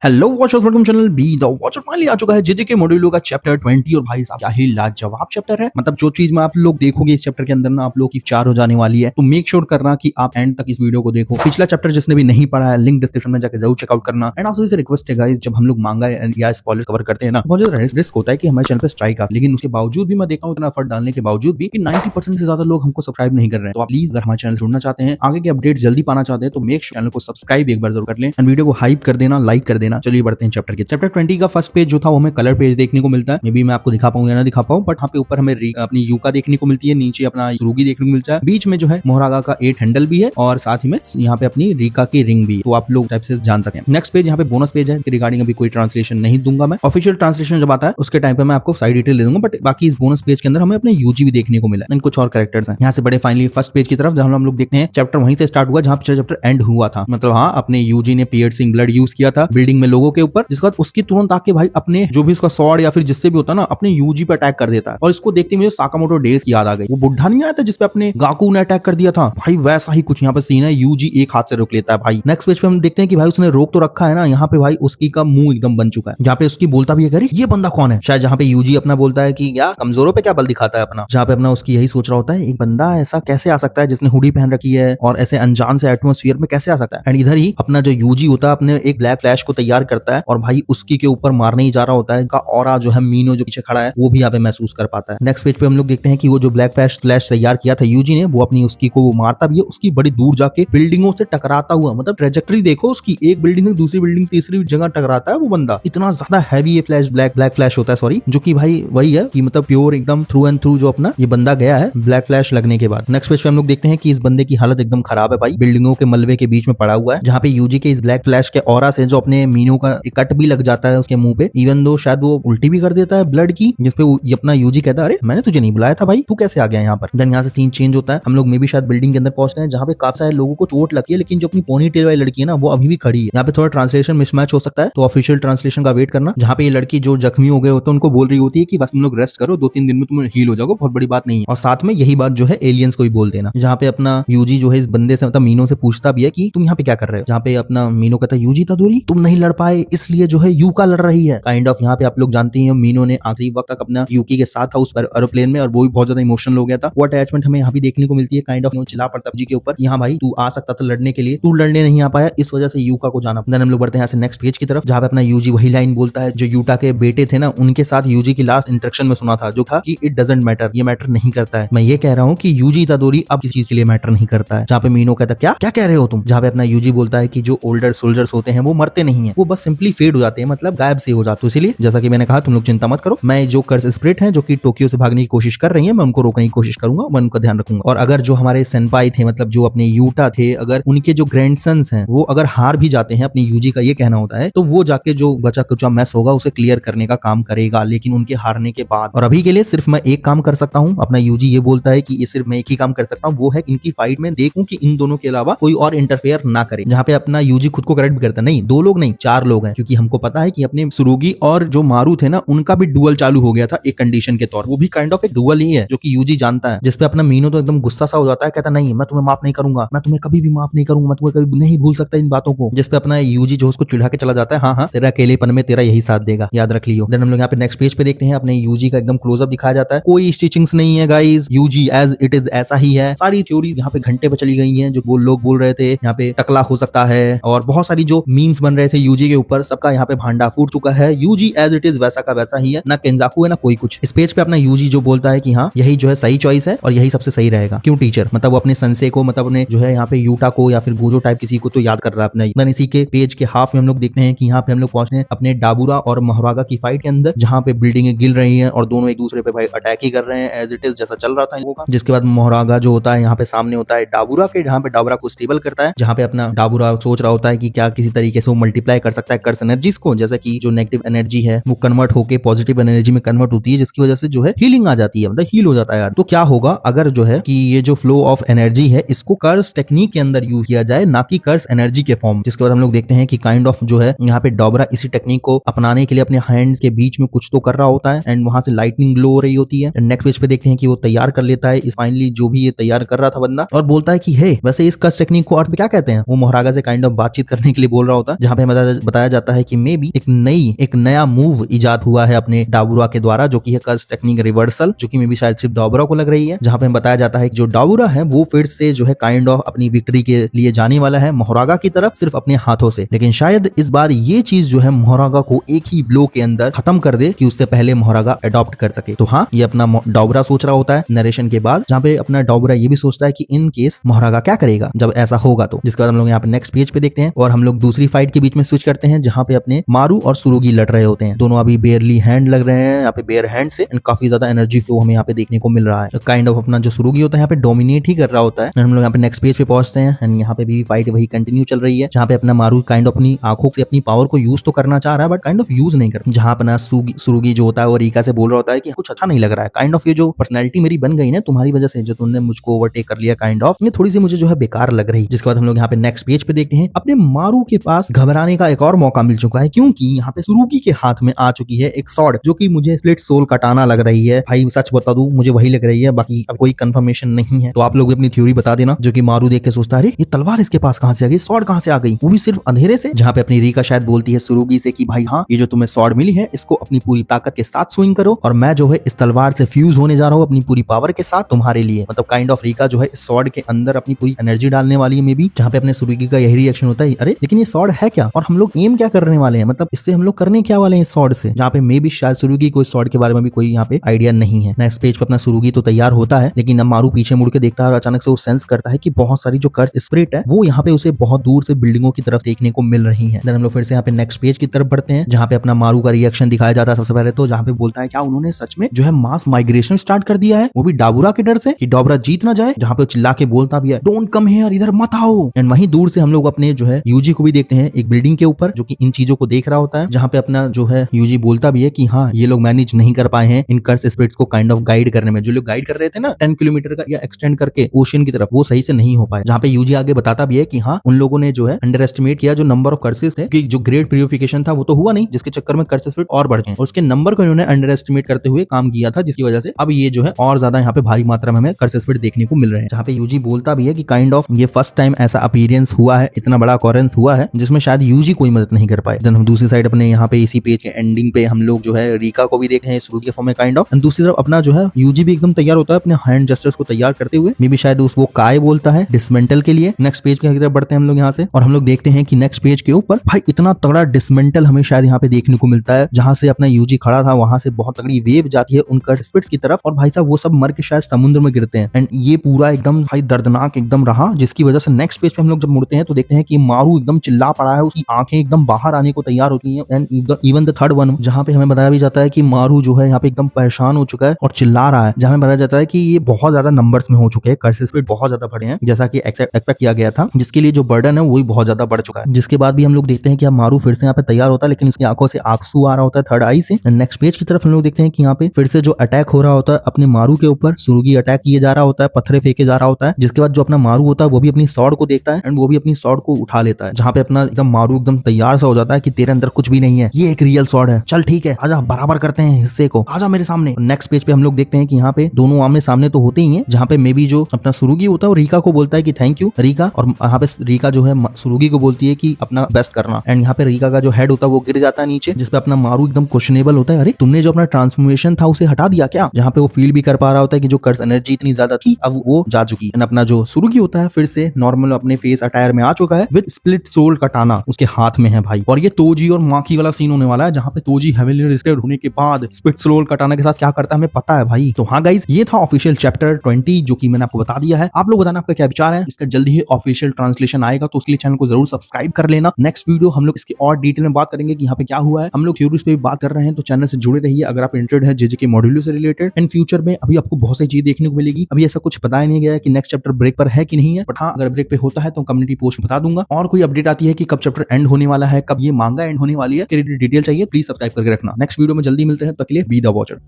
Hello watchers, welcome channel be the watcher. Finally आ चुका है जेजेके मॉड्यूलो का चैप्टर 20 और भाई साहब क्या ही लाजवाब चैप्टर है। मतलब जो चीज में आप लोग देखोगे इस चैप्टर के अंदर ना, आप लोग की 4 हो जाने वाली है। तो मेक श्योर करना कि आप एंड तक इस वीडियो को देखो। पिछला चैप्टर जिसने भी नहीं पढ़ा है, लिंक डिस्क्रिप्शन में जाकर जरूर चेकआउट करना। एंड ऑल्सो से रिक्वेस्ट है गाइस, जब हम लोग मांगा या स्पॉइलर कवर करते हैं ना, बहुत ज्यादा रिस्क होता है कि हमारे चैनल पे स्ट्राइक आ, लेकिन उसके बावजूद भी मैं देखा हूं इतना एफर्ट डालने के बावजूद भी कि 90% से ज्यादा लोग हमको सब्सक्राइब नहीं कर रहे हैं। तो आप प्लीज अगर हमारे चैनल जुड़ना चाहते हैं, आगे के अपडेट जल्दी पाना चाहते हैं, तो मेक श्योर चैनल को सब्सक्राइब एक बार जरूर कर लें एंड वीडियो को हाइप कर देना, लाइक कर देना। चलिए बढ़ते हैं चैप्टर 20 का फर्स्ट पेज जो था वो हमें कलर पेज देखने को मिलता है। मे बी मैं आपको दिखा पाऊं या ना दिखा पाऊं, बट यहाँ पे ऊपर हमें अपनी यूका देखने को मिलती है, नीचे अपना सुरुगी देखने को मिलता है, बीच में जो है मोहरागा का 8 हैंडल भी है और साथ ही में यहाँ पे अपनी रीका की रिंग भी है। तो आप लोग टाइप से जान सकें। नेक्स्ट पेज यहाँ पे बोनस पेज है, रिगार्डिंग अभी कोई ट्रांसलेशन नहीं दूंगा मैं। ऑफिशियल ट्रांसलेशन जब आता है उसके टाइम पे मैं आपको साइड डिटेल दे दूंगा, बट बाकी इस बोनस पेज के अंदर हमें अपने यूजी भी देखने को मिला, कुछ और कैरेक्टर्स हैं। यहाँ से बड़े फाइनली फर्स्ट पेज की तरफ जहां हम लोग देखते हैं चैप्टर वहीं से स्टार्ट हुआ जहां पिछला चैप्टर एंड हुआ था। मतलब हाँ, अपने यूजी ने पियर्सिंग ब्लड यूज किया था बिल्डिंग में लोगों के ऊपर, जिसके बाद उसकी तुरंत आके भाई अपने जो भी इसका स्वॉर्ड या फिर जिससे भी होता है ना, अपने यूजी पे अटैक कर देता है। और इसको देखते मुझे साकामोटो डेज की याद आ गई। वो बुढ़ा नहीं आया था जिसपे अपने गाकू ने अटैक कर दिया था, भाई वैसा ही कुछ यहाँ पे सीन है। यूजी एक हाथ से रोक लेता है भाई। नेक्स्ट पेज पे हम देखते हैं कि भाई उसने रोक तो रखा है ना, यहाँ पे भाई उसकी का मुंह एकदम बन चुका है, जहाँ पे उसकी बोलता भी है अरे ये बंदा कौन है। शायद जहाँ पे यूजी अपना बोलता है कि क्या कमजोरों पे क्या बल दिखाता है अपना, जहाँ पे अपना उसकी यही सोच रहा होता है एक बंदा ऐसा कैसे आ सकता है जिसने हुडी पहन रखी है और ऐसे अनजान से एटमोस्फियर में कैसे आ सकता है। एंड इधर ही अपना जो यूजी होता है अपने एक ब्लैक फ्लैश को तैयार करता है और भाई उसकी के ऊपर मारने ही जा रहा होता है। ऑरा जो है मीनो जो पीछे खड़ा है वो भी यहाँ पे महसूस कर पाता है। नेक्स्ट पेज पे हम लोग देखते हैं कि वो जो ब्लैक फ्लैश तैयार किया था यूजी ने, वो अपनी उसकी को वो मारता भी है, उसकी बड़ी दूर जाके बिल्डिंगों से टकराता हुआ, मतलब ट्रेजेक्टरी देखो उसकी, एक बिल्डिंग से दूसरी बिल्डिंग तीसरी जगह टकराता है वो बंदा। इतना ज्यादा हैवी ये फ्लैश ब्लैक फ्लैश होता है, सॉरी, जो कि भाई वही है कि मतलब प्योर एकदम थ्रू एंड थ्रू जो अपना ये बंदा गया है ब्लैक फ्लैश लगने के बाद। नेक्स्ट पेज पे हम लोग देखते हैं कि इस बंदे की हालत एकदम खराब है भाई, बिल्डिंगों के मलबे के बीच में पड़ा हुआ है, जहाँ पे यूजी के इस ब्लैक फ्लैश के ऑरा से जो अपने मीनो का कट भी लग जाता है उसके मुंह पे, इवन दो शायद वो उल्टी भी कर देता है ब्लड की, जिसपे अपना यूजी कहता है अरे मैंने तुझे नहीं बुलाया था भाई, तू कैसे आ गया यहाँ पर। देन यहाँ से सीन चेंज होता है, हम लोग मे भी शायद बिल्डिंग के अंदर पहुंचते हैं जहाँ पे काफी सारे लोगों को चोट लगी है, लेकिन जो अपनी पोनी टेल वाली लड़की है ना वो अभी भी खड़ी है। यहाँ पे थोड़ा ट्रांसलेशन मिसमैच हो सकता है, तो ऑफिशियल ट्रांसलेशन का वेट करना। जहाँ पे ये लड़की जो जख्मी हो गए होते हैं उनको बोल रही होती है कि बस तुम लोग रेस्ट करो, 2-3 दिन में तुम हील हो जाओगे, बहुत बड़ी बात नहीं है। और साथ में यही बात जो है एलियंस को भी बोल देना। जहाँ पे अपना यूजी जो है इस बंदे से मतलब मीनो से पूछता भी है कि तुम यहाँ पे क्या कर रहे हो, जहाँ पे अपना मीनो कहता है यूजी तदोरी तुम नहीं लड़ पाए इसलिए जो है यूका लड़ रही है, काइंड ऑफ। यहाँ पे आप लोग जानते हैं मीनो ने आखिरी वक्त तक अपना यूकी के साथ था उस एरोप्लेन में और वो भी बहुत ज्यादा इमोशनल हो गया था। वो अटैचमेंट हमें यहाँ भी देखने को मिलती है, काइंड ऑफ चिल्ला पड़ता है जी के ऊपर, यहाँ भाई तू आ सकता था लड़ने के लिए, तू लड़ने नहीं आ पाया, इस वजह से यूका को जाना। देन हम लोग बढ़ते हैं यहाँ से नेक्स्ट पेज की तरफ, जहाँ पे अपना यूजी वही लाइन बोलता है जो यूटा के बेटे थे ना उनके साथ यूजी की लास्ट इंटरेक्शन में सुना था, जो था कि इट डजंट मैटर, ये मैटर नहीं करता है। मैं ये कह रहा हूँ कि यूजी तदोरी अब किसी चीज के लिए मैटर नहीं करता है। जहाँ पे मीनो कहता क्या क्या कह रहे हो तुम, जहाँ पे अपना यूजी बोलता है कि जो ओल्डर सोल्जर्स होते हैं वो मरते नहीं है, वो बस सिंपली फेड हो जाते हैं, मतलब गायब से हो जाते। तो इसीलिए जैसा कि मैंने कहा तुम लोग चिंता मत करो, मैं जो कर्स स्पिरिट हैं जो कि टोक्यो से भागने की कोशिश कर रही है मैं उनको रोकने की कोशिश करूंगा, मैं उनका ध्यान रखूंगा। और अगर जो हमारे सेनपाई थे, मतलब जो अपने यूटा थे, अगर उनके जो ग्रैंडसन्स हैं वो अगर हार भी जाते हैं, अपनी यूजी का ये कहना होता है, तो वो जाके जो बचा कुचा मैस होगा उसे क्लियर करने का काम करेगा, लेकिन उनके हारने के बाद। और अभी के लिए सिर्फ मैं एक काम कर सकता हूँ, अपना यूजी ये बोलता है कि ये सिर्फ मैं एक ही काम कर सकता हूँ, वो है इनकी फाइट में देखूं कि इन दोनों के अलावा कोई और इंटरफेयर ना करे। जहाँ पे अपना यूजी खुद को करेक्ट भी करता है, नहीं 2 लोग नहीं 4 लोग हैं, क्योंकि हमको पता है कि अपने सुरुगी और जो मारू थे ना उनका भी डुअल चालू हो गया था एक कंडीशन के तौर, वो भी काइंड ऑफ एक डुअल ही है जो कि यूजी जानता है। जिसपे अपना मीनो तो एकदम गुस्सा सा हो जाता है, कहता नहीं मैं तुम्हें माफ नहीं करूंगा, मैं तुम्हें कभी भी माफ नहीं करूंगा, मैं तुम्हें कभी नहीं भूल सकता इन बातों को। जिसपे अपना यूजी जो उसको चिढ़ा के चला जाता है, हाँ हाँ तेरा अकेलेपन में तेरा यही साथ देगा, याद रख लियो। देन हम लोग यहाँ पे नेक्स्ट पेज पे देखते हैं अपने यूजी का एकदम क्लोजअप दिखाया जाता है, कोई स्टिचिंग्स नहीं है गाइस, यूजी एज इट इज ऐसा ही है। सारी थ्योरी यहाँ पे घंटे पे चली गई है, जो वो लोग बोल रहे थे यहाँ पे टकला हो सकता है और बहुत सारी जो मीम्स बन रहे थे यूजी के ऊपर, सबका यहाँ पे भांडा फूट चुका है। यूजी एज इट इज वैसा का वैसा ही है, ना केंजाकू है ना कोई कुछ। इस पेज पे अपना यूजी जो बोलता है कि हाँ यही जो है सही चॉइस है और यही सबसे सही रहेगा। क्यों टीचर, मतलब वो अपने संसे को, मतलब अपने जो है यहाँ पे यूटा को या फिर गोजो टाइप किसी को तो याद कर रहा है अपना। देन इसी के पेज के हाफ में हम लोग देखते हैं कि यहाँ पे हम लोग पहुंचते हैं अपने डाबुरा और मोहरागा की फाइट के अंदर, जहाँ पे बिल्डिंगें गिर रही हैं और दोनों एक दूसरे पे भाई अटैक ही कर रहे हैं एज इट इज जैसा चल रहा था इन लोगों का। जिसके बाद मोहरागा जो होता है यहाँ पे सामने होता है डाबुरा के, जहाँ पे डाबुरा को स्टेबल करता है, जहाँ पे अपना डाबुरा सोच रहा होता है कि क्या किसी तरीके से वो मल्टीप्लाई कर सकता है कर्स एनर्जीज को, जैसे कि जो नेगेटिव एनर्जी है वो कन्वर्ट होके पॉजिटिव एनर्जी में कन्वर्ट होती है, जिसकी वजह से जो है हीलिंग आ जाती है, मतलब हील हो जाता है यार। तो क्या होगा अगर जो है कि ये जो फ्लो ऑफ एनर्जी है इसको कर्स टेक्निक के अंदर यूज किया जाए, ना कि कर्स एनर्जी के फॉर्म। जिसके बाद हम लोग देखते हैं कि काइंड ऑफ जो है यहाँ पे डाबुरा इसी टेक्निक को अपनाने के लिए अपने हैंड्स के बीच में कुछ तो कर रहा होता है एंड वहां से लाइटनिंग ग्लो हो रही होती है। नेक्स्ट पेज पे देखते हैं कि वो तैयार कर लेता है इस फाइनली जो भी ये तैयार कर रहा था बंदा, और बोलता है कि हे वैसे इस कर्स टेक्निक को अर्थ में क्या कहते हैं। वो मोहरागा से काइंड ऑफ बातचीत करने के लिए बोल रहा होता है, जहाँ पे हमें बताया बताया जाता है कि मे बी एक नया मूव इजाद हुआ है अपने डाबुरा के द्वारा, जो कि है कर्स टेक्निक रिवर्सल, जो कि मे बी शायद सिर्फ डाबुरा को लग रही है। जहां पे बताया जाता है कि जो डाबुरा है वो फिर से जो है काइंड ऑफ अपनी विक्ट्री के लिए जाने वाला है मोहरागा की तरफ, सिर्फ अपने हाथों से। लेकिन शायद इस बार ये चीज जो है मोहरागा को एक ही ब्लो के अंदर खत्म कर दे कि उससे पहले मोहरागा अडॉप्ट कर सके। तो हाँ, ये अपना डाबुरा सोच रहा होता है नरेशन के बाद, जहाँ पे अपना डाबुरा ये भी सोचता है कि इन केस मोहरागा क्या करेगा जब ऐसा होगा। तो जिसके बाद हम लोग यहाँ पे नेक्स्ट पेज पे देखते हैं और हम लोग दूसरी फाइट के बीच में स्विच करते हैं, जहाँ पे अपने मारू और सुरुगी लड़ रहे होते हैं। दोनों अभी बेयरली हैंड लग रहे हैं यहाँ पे, बेयर हैंड से, एंड काफी ज्यादा एनर्जी फ्लो हमें यहाँ पे देखने को मिल रहा है। काइंड ऑफ अपना जो सुरुगी होता है यहाँ पे डोमिनेट ही कर रहा होता है। हम लोग यहाँ पे नेक्स्ट पेज पे पहुंचते हैं एंड यहाँ पे भी फाइट वही कंटिन्यू चल रही है, जहाँ पे अपना मारू काइंड ऑफ अपनी आंखों से अपनी पावर को यूज तो करना चाह रहा है बट काइंड ऑफ यूज नहीं कर, जहाँ अपना सुरुगी जो होता है वो रीका से बोल रहा होता है कि कुछ अच्छा नहीं लग रहा है, काइंड ऑफ ये जो पर्सनैलिटी मेरी बन गई ना तुम्हारी वजह से, जो तुमने मुझको ओवरटेक कर लिया, काइंड ऑफ ये थोड़ी सी मुझे जो है बेकार लग रही। जिसके बाद हम लोग यहाँ पे नेक्स्ट पेज पे देखते हैं अपने मारू के पास घबराने का एक और मौका मिल चुका है, क्योंकि यहाँ पे सुरुगी के हाथ में आ चुकी है एक स्वॉर्ड, जो कि मुझे स्प्लिट सोल कटाना लग रही है। भाई सच बता दूं, मुझे वही लग रही है, बाकी अब कोई कंफर्मेशन नहीं है। तो आप लोग अपनी थ्योरी बता देना। जो कि मारू देख के सोचता है अरे ये तलवार इसके पास कहां से आ गई, स्वॉर्ड कहां से आ गई, वो भी सिर्फ अंधेरे से। जहाँ पे अपनी रीका शायद बोलती है सुरुगी से कि भाई हाँ, ये जो तुम्हें स्वॉर्ड मिली है इसको अपनी पूरी ताकत के साथ स्विंग करो, और मैं जो है इस तलवार से फ्यूज होने जा रहा हूँ अपनी पूरी पावर के साथ तुम्हारे लिए। मतलब काइंड ऑफ रीका जो है इस स्वॉर्ड के अंदर अपनी पूरी एनर्जी डालने वाली है मे बी। जहाँ पे अपने सुरुगी का यही रिएक्शन होता है, अरे लेकिन ये स्वॉर्ड है क्या, और हम लोग एम क्या करने वाले हैं, मतलब इससे हम लोग करने क्या वाले हैं इस स्वॉर्ड से। जहाँ पे मे बी शायद सुरुगी को इस स्वॉर्ड के बारे में भी कोई यहाँ पे आइडिया नहीं है। नेक्स्ट पेज पे अपना सुरुगी तो तैयार होता है, लेकिन अब मारू पीछे मुड़ के देखता है और अचानक से वो सेंस करता है कि बहुत सारी जो कर्स स्पिरिट है वो यहाँ पे उसे बहुत दूर से बिल्डिंगों की तरफ देखने को मिल रही है। देन हम लोग फिर से यहाँ पे नेक्स्ट पेज की तरफ बढ़ते हैं, जहाँ पे अपना मारू का रिएक्शन दिखाया जाता है सबसे पहले तो, जहाँ पे बोलता है क्या उन्होंने सच में जो है मास माइग्रेशन स्टार्ट कर दिया है, वो भी डाबुरा के डर से कि डाबुरा जीत ना जाए। जहाँ पे चिल्ला के बोलता भी है डोंट कम हियर, इधर मत आओ। एंड वहीं दूर से हम लोग अपने जो है यूजी को भी देखते हैं एक बिल्डिंग के ऊपर, जो कि इन चीजों को देख रहा होता है। जहाँ पे अपना जो है यूजी बोलता भी है कि हाँ, ये लोग मैनेज नहीं कर पाए हैं इन कर्स स्पिरिट्स को काइंड ऑफ गाइड करने में। जो लोग गाइड कर रहे थे ना 10 किलोमीटर का या एक्सटेंड करके ओशियन की तरफ, वो सही से नहीं हो पाए। जहाँ पे यूजी आगे बताता भी है कि हाँ, उन लोगों ने जो है अंडर एस्टिमेट किया जो नंबर ऑफ कर्सेस थे, कि जो ग्रेट प्यूरिफिकेशन था वो तो हुआ नहीं, जिसके चक्कर में कर्स स्पिरिट और बढ़ गए, और उसके नंबर को इन्होंने अंडर एस्टिमेट करते हुए काम किया था, जिसकी वजह से अब ये जो है और ज्यादा यहाँ पे भारी मात्रा में हमें कर्स स्पिरिट देखने को मिल रहे हैं। जहाँ पे यूजी बोलता भी है कि काइंड ऑफ ये फर्स्ट टाइम ऐसा अपीयरेंस हुआ है, इतना बड़ा ऑकरेंस हुआ है जिसमें शायद यूजी कोई मदद नहीं कर पाए। देन हम दूसरी साइड अपने यहाँ पे इसी पेज के एंडिंग पे हम लोग जो है रीका को भी देखते हैं सुरुगी के फॉर्म में काइंड ऑफ, एंड दूसरी तरफ अपना जो है यूजी भी एकदम तैयार होता है अपने हैंड जेस्चर्स को तैयार करते हुए, मे बी शायद वो काय बोलता है डिसमेंटल के लिए। नेक्स्ट पेज की तरफ बढ़ते हैं हम लोग यहाँ से, और हम लोग देखते हैं कि नेक्स्ट पेज के ऊपर भाई इतना तगड़ा डिसमेंटल हमें शायद यहाँ पे देखने को मिलता है, जहाँ से अपना यूजी खड़ा था वहां से बहुत तगड़ी वेव जाती है उन कर्स स्पिरिट्स की तरफ, और भाई साहब वो सब मर के शायद समुद्र में गिरते हैं। एंड ये पूरा एकदम भाई दर्दनाक एकदम रहा, जिसकी वजह से नेक्स्ट पेज पे हम लोग जब मुड़ते हैं तो देखते हैं कि मारू एकदम चिल्ला पड़ा है, उसकी आंखें एकदम बाहर आने को तैयार होती हैं। And even the third one, जहाँ पे हमें बताया भी जाता है कि मारू जो है यहाँ पे एकदम परेशान हो चुका है और चिल्ला रहा है, जहाँ हमें बताया जाता है कि ये बहुत ज्यादा नंबर्स में हो चुके हैं, कर्स स्पिरिट बहुत ज्यादा बढ़े हैं जैसा कि एक्सपेक्ट किया गया था, जिसके लिए जो बर्डन है वो भी बहुत ज्यादा बढ़ चुका है। जिसके बाद भी हम लोग देखते हैं कि मारू फिर से यहाँ पे तैयार होता है, लेकिन उसकी आंखों से आंसू आ रहा होता है थर्ड आई से। नेक्स्ट पेज की तरफ हम लोग देखते हैं कि यहाँ पे फिर से जो अटैक हो रहा होता है अपने मारू के ऊपर, सुरुगी अटैक किए जा रहा होता है, पत्थरे फेंके जा रहा होता है। जिसके बाद जो अपना मारू होता है वो भी अपनी स्वॉर्ड को देखता है एंड वो भी अपनी स्वॉर्ड को उठा लेता है, जहाँ पे अपना एकदम मारू एकदम तैयार सा हो जाता है कि तेरे अंदर कुछ भी नहीं है, ये एक रियल स्वॉर्ड है, चल ठीक है आजा बराबर करते हैं हिस्से को, आजा मेरे सामने। नेक्स्ट पेज पे हम लोग देखते हैं कि यहाँ पे दोनों आमने सामने तो होते ही हैं, जहाँ पे मे बी जो अपना सुरुगी होता है वो रीका को बोलता है कि थैंक यू रीका, और यहाँ पे रीका जो है सुरुगी को बोलती है कि अपना बेस्ट करना। एंड यहाँ पे रीका का जो हेड होता है वो गिर जाता है नीचे, जिसपे अपना मारू एकदम क्वेश्चनेबल होता है, अरे तुमने जो अपना ट्रांसफॉर्मेशन था उसे हटा दिया क्या। जहाँ पे वो फील भी कर पा रहा होता है कि जो कर्स एनर्जी इतनी ज्यादा थी अब वो जा चुकी है। अपना जो सुरुगी होता है फिर से नॉर्मल अपने फेस अटायर में आ चुका है, विद स्प्लिट सोल कटाना उसके हाथ में है भाई। और ये तोजी और माकी वाला सीन होने वाला है, जहाँ पे तोजी हेवीली रिस्टेड होने के बाद स्प्लिट सोल कटाना के साथ क्या करता है हमें पता है भाई। तो हाँ गाइस, ये था ऑफिशियल चैप्टर 20 जो कि मैंने आपको बता दिया है। आप लोग बताना आपका क्या विचार है, इसका जल्दी ही ऑफिशियल ट्रांसलेशन आएगा तो उसके लिए चैनल को जरूर सब्सक्राइब कर लेना। नेक्स्ट वीडियो हम लोग इसकी और डिटेल में बात करेंगे कि यहाँ पे क्या हुआ है, हम लोग थ्योरीज पे भी बात कर रहे हैं, तो चैनल से जुड़े रहिए अगर आप इंटरेस्टेड है जेजेके मॉड्यूलो से रिलेटेड। एंड फ्यूचर में अभी आपको बहुत सारी चीज देखने को मिलेगी। अभी ऐसा कुछ बताया नहीं गया कि नेक्स्ट चैप्टर ब्रेक पर है कि नहीं है, बट हाँ अगर ब्रेक पे होता है तो कम्युनिटी पोस्ट बता दूंगा। और कोई अपडेट आती है कि कब चैप्टर एंड होने वाला है, कब ये मांगा एंड होने वाली है, डिटेल चाहिए प्लीज सब्सक्राइब करके रखना। नेक्स्ट वीडियो में जल्दी मिलते हैं, तक के लिए बी द वॉचर।